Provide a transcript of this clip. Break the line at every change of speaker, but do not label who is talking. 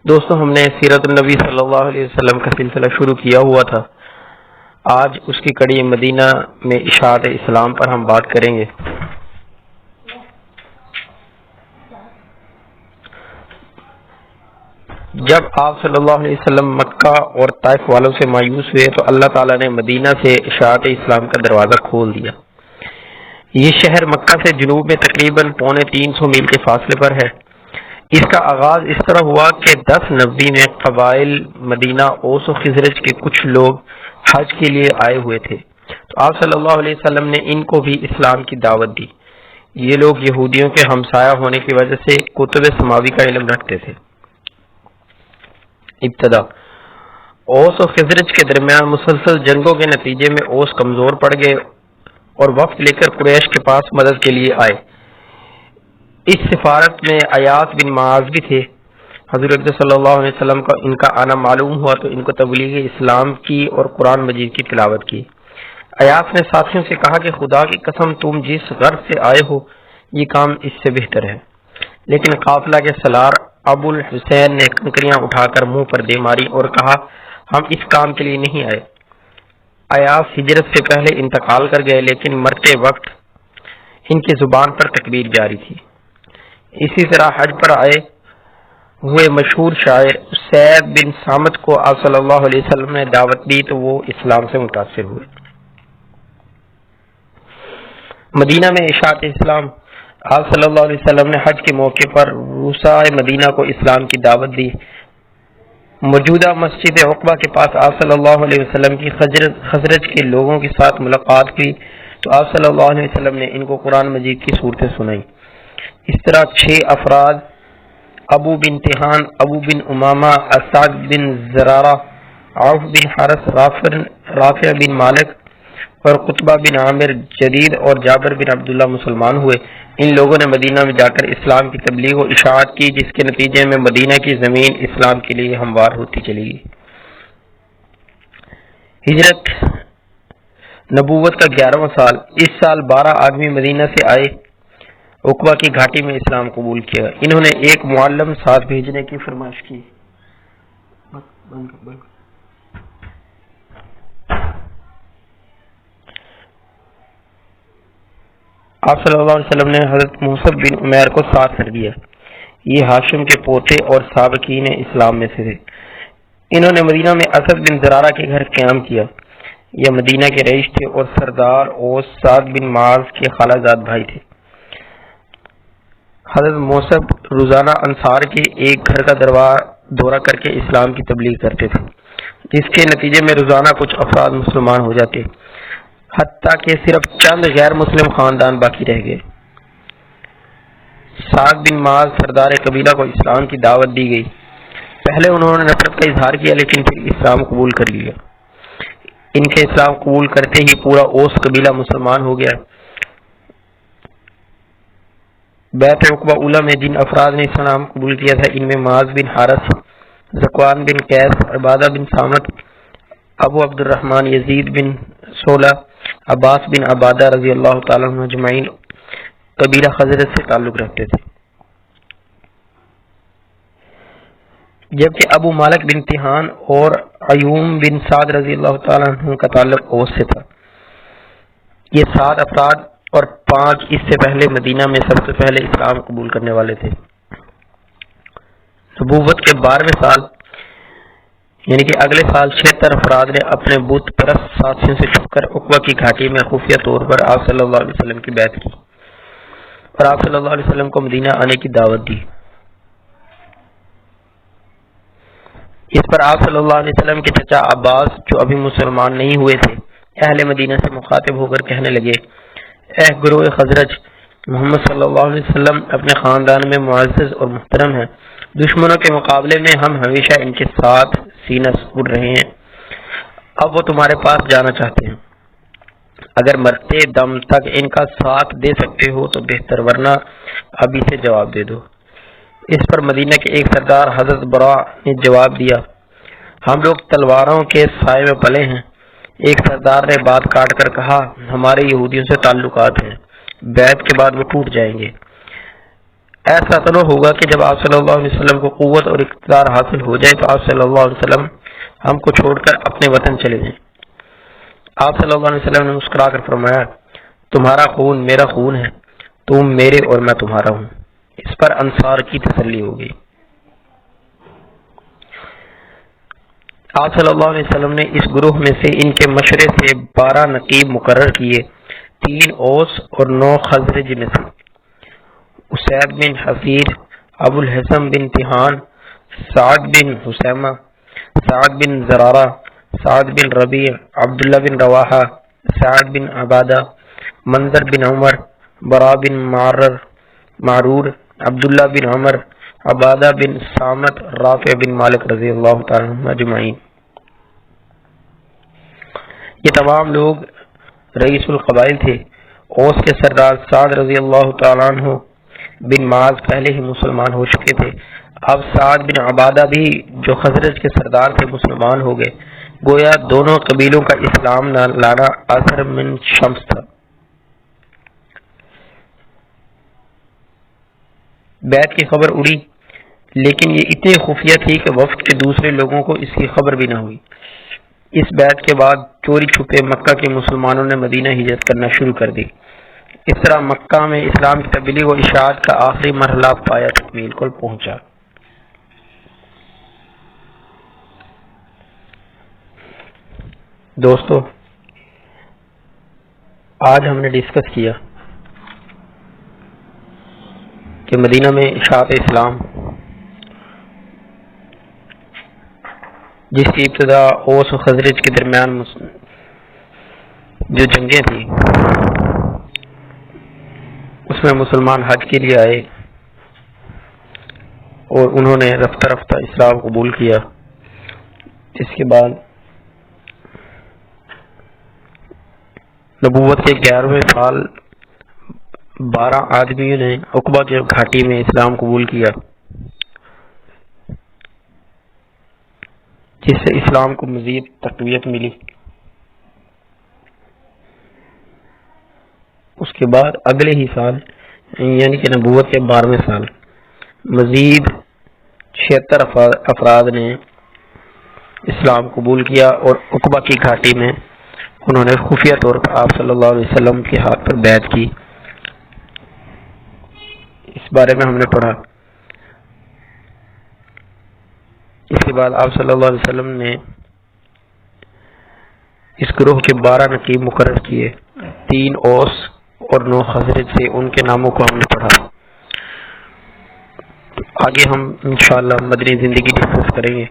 دوستوں، ہم نے سیرت النبی صلی اللہ علیہ وسلم کا سلسلہ شروع کیا ہوا تھا۔ آج اس کی کڑی مدینہ میں اشاعت اسلام پر ہم بات کریں گے۔ جب آپ صلی اللہ علیہ وسلم مکہ اور طائف والوں سے مایوس ہوئے تو اللہ تعالیٰ نے مدینہ سے اشاعت اسلام کا دروازہ کھول دیا۔ یہ شہر مکہ سے جنوب میں تقریباً 350 میل کے فاصلے پر ہے۔ اس کا آغاز اس طرح ہوا کہ 10 نبی میں قبائل مدینہ اوس و خزرج کے کچھ لوگ حج کے لیے آئے ہوئے تھے، تو آپ صلی اللہ علیہ وسلم نے ان کو بھی اسلام کی دعوت دی۔ یہ لوگ یہودیوں کے ہمسایہ ہونے کی وجہ سے کتب سماوی کا علم رکھتے تھے۔ ابتدا اوس و خزرج کے درمیان مسلسل جنگوں کے نتیجے میں اوس کمزور پڑ گئے اور وفد لے کر قریش کے پاس مدد کے لیے آئے۔ اس سفارت میں ایاس بن معاذ بھی تھے۔ حضرت صلی اللہ علیہ وسلم کا ان کا آنا معلوم ہوا تو ان کو تبلیغ اسلام کی اور قرآن مجید کی تلاوت کی۔ ایاس نے ساتھیوں سے کہا کہ خدا کی قسم، تم جس غرض سے آئے ہو یہ کام اس سے بہتر ہے، لیکن قافلہ کے سالار ابو الحسین نے کنکریاں اٹھا کر منہ پر دے ماری اور کہا، ہم اس کام کے لیے نہیں آئے۔ ایاس ہجرت سے پہلے انتقال کر گئے، لیکن مرتے وقت ان کی زبان پر تکبیر جاری تھی۔ اسی طرح حج پر آئے ہوئے مشہور شاعر اسید بن صامت کو آپ صلی اللہ علیہ وسلم نے دعوت دی تو وہ اسلام سے متاثر ہوئے۔ مدینہ میں اشاعت اسلام۔ آپ صلی اللہ علیہ وسلم نے حج کے موقع پر رؤسائے مدینہ کو اسلام کی دعوت دی۔ موجودہ مسجد عقبہ کے پاس آپ صلی اللہ علیہ وسلم کی خزرج کے لوگوں کے ساتھ ملاقات ہوئی تو آپ صلی اللہ علیہ وسلم نے ان کو قرآن مجید کی صورتیں سنائیں۔ اس طرح 6 افراد ابو بن تیہان، ابو بن امامہ، اسعد بن زرارہ، عوف بن حارث، رافع بن مالک اور قطبہ بن عامر جدید اور جابر بن عبداللہ مسلمان ہوئے۔ ان لوگوں نے مدینہ میں جا کر اسلام کی تبلیغ و اشاعت کی، جس کے نتیجے میں مدینہ کی زمین اسلام کے لیے ہموار ہوتی چلی گئی۔ ہجرت نبوت کا 11واں سال۔ اس سال 12 آدمی مدینہ سے آئے، عقبہ کی گھاٹی میں اسلام قبول کیا۔ انہوں نے ایک معلم ساتھ بھیجنے کی فرمائش کی۔ آپ صلی اللہ علیہ وسلم نے حضرت مصعب بن عمیر کو ساتھ کر دیا۔ یہ ہاشم کے پوتے اور سابقین اسلام میں سے تھے۔ انہوں نے مدینہ میں اسد بن زرارہ کے گھر قیام کیا۔ یہ مدینہ کے رئیس تھے اور سردار اوس سعد بن معاذ کے خالہ زاد بھائی تھے۔ حضرت مصعب روزانہ انصار کے ایک گھر کا دورہ کر کے اسلام کی تبلیغ کرتے تھے، جس کے نتیجے میں روزانہ کچھ افراد مسلمان ہو جاتے، حتیٰ کہ صرف چند غیر مسلم خاندان باقی رہ گئے۔ سعد بن معاذ سردار قبیلہ کو اسلام کی دعوت دی گئی۔ پہلے انہوں نے نفرت کا اظہار کیا، لیکن پھر اسلام قبول کر لیا۔ ان کے اسلام قبول کرتے ہی پورا اوس قبیلہ مسلمان ہو گیا۔ بیعت عقبہ اولیٰ میں جن افراد نے اسلام قبول کیا تھا، ان میں معاذ بن حارث، ذکوان بن قیس، عبادہ بن صامت، ابو عبد الرحمن یزید بن سولہ، عباس بن عبادہ رضی اللہ تعالیٰ عنہ اجمعین قبیلہ خزرج سے تعلق رکھتے تھے، جبکہ ابو مالک بن تیہان اور ایوم بن سعد رضی اللہ تعالیٰ عنہ کا تعلق اوس سے تھا۔ یہ 7 افراد اور 5 اس سے پہلے مدینہ میں سب سے پہلے اسلام قبول کرنے والے تھے۔ نبوت کے 12ویں سال یعنی کہ اگلے سال 76 افراد نے اپنے بت پرست ساتھیوں سے چھپ کر عقبہ کی گھاٹی میں خفیہ طور پر آپ صلی اللہ علیہ وسلم کی بیعت کی اور آپ صلی اللہ علیہ وسلم کو مدینہ آنے کی دعوت دی۔ اس پر آپ صلی اللہ علیہ وسلم کے چچا عباس، جو ابھی مسلمان نہیں ہوئے تھے، اہل مدینہ سے مخاطب ہو کر کہنے لگے، اے گروہ خزرج، محمد صلی اللہ علیہ وسلم اپنے خاندان میں معزز اور محترم ہیں۔ دشمنوں کے مقابلے میں ہم ہمیشہ ان کے ساتھ سینہ سپر رہے ہیں۔ اب وہ تمہارے پاس جانا چاہتے ہیں۔ اگر مرتے دم تک ان کا ساتھ دے سکتے ہو تو بہتر، ورنہ ابھی سے جواب دے دو۔ اس پر مدینہ کے ایک سردار حضرت برا نے جواب دیا، ہم لوگ تلواروں کے سائے میں پلے ہیں۔ ایک سردار نے بات کاٹ کر کہا، ہمارے یہودیوں سے تعلقات ہیں، بیعت کے بعد وہ ٹوٹ جائیں گے۔ ایسا تو نہ ہوگا کہ جب آپ صلی اللہ علیہ وسلم کو قوت اور اقتدار حاصل ہو جائے تو آپ صلی اللہ علیہ وسلم ہم کو چھوڑ کر اپنے وطن چلے جائیں۔ آپ صلی اللہ علیہ وسلم نے مسکرا کر فرمایا، تمہارا خون میرا خون ہے، تم میرے اور میں تمہارا ہوں۔ اس پر انصار کی تسلی ہو گئی۔ آپ صلی اللہ علیہ وسلم نے اس گروہ میں سے ان کے مشورے سے 12 نقیب مقرر کیے، 3 اوس اور 9 خزرج میں سے۔ اسید بن حفیر، ابو الحسن بن تہان، سعد بن حسیمہ، سعد بن زرارہ، سعد بن ربیع، عبداللہ بن رواحہ، سعد بن عبادہ، منظر بن عمر، برا بن معرور، عبداللہ بن عمر، عبادہ بن سامت، رافع بن مالک رضی اللہ تعالیٰ عنہ اجمعین۔ یہ تمام لوگ رئیس القبائل تھے۔ اوس کے سردار سعد رضی اللہ تعالیٰ عنہ بن معاذ پہلے ہی مسلمان ہو چکے تھے۔ اب سعد بن عبادہ بھی جو خزرج کے سردار تھے مسلمان ہو گئے۔ گویا دونوں قبیلوں کا اسلام لانا اثر من شمس تھا۔ بیعت کی خبر اڑی، لیکن یہ اتنی خفیہ تھی کہ وفد کے دوسرے لوگوں کو اس کی خبر بھی نہ ہوئی۔ اس بیعت کے بعد چوری چھپے مکہ کے مسلمانوں نے مدینہ ہجرت کرنا شروع کر دی۔ اس طرح مکہ میں اسلام کی تبلیغ و اشاعت کا آخری مرحلہ پایا تکمیل کو پہنچا۔ دوستو، آج ہم نے ڈسکس کیا کہ مدینہ میں اشاعت اسلام جس کی ابتدا اوس و خزرج کے درمیان جو جنگیں تھیں اس میں مسلمان حج کے لیے آئے اور انہوں نے رفتہ رفتہ اسلام قبول کیا۔ اس کے بعد نبوت کے 11ویں سال 12 آدمیوں نے عقبہ کے گھاٹی میں اسلام قبول کیا، جس سے اسلام کو مزید تقویت ملی۔ اس کے بعد اگلے ہی سال یعنی کہ نبوت کے 12ویں سال مزید 76 افراد نے اسلام قبول کیا اور عقبہ کی گھاٹی میں انہوں نے خفیہ طور پر آپ صلی اللہ علیہ وسلم کے ہاتھ پر بیعت کی۔ اس بارے میں ہم نے پڑھا۔ اس کے بعد آپ صلی اللہ علیہ وسلم نے اس گروہ کے 12 نقیب مقرر کیے، 3 اوس اور 9 خزرج سے۔ ان کے ناموں کو ہم نے پڑھا۔ آگے ہم انشاءاللہ مدنی زندگی ڈسکس کریں گے۔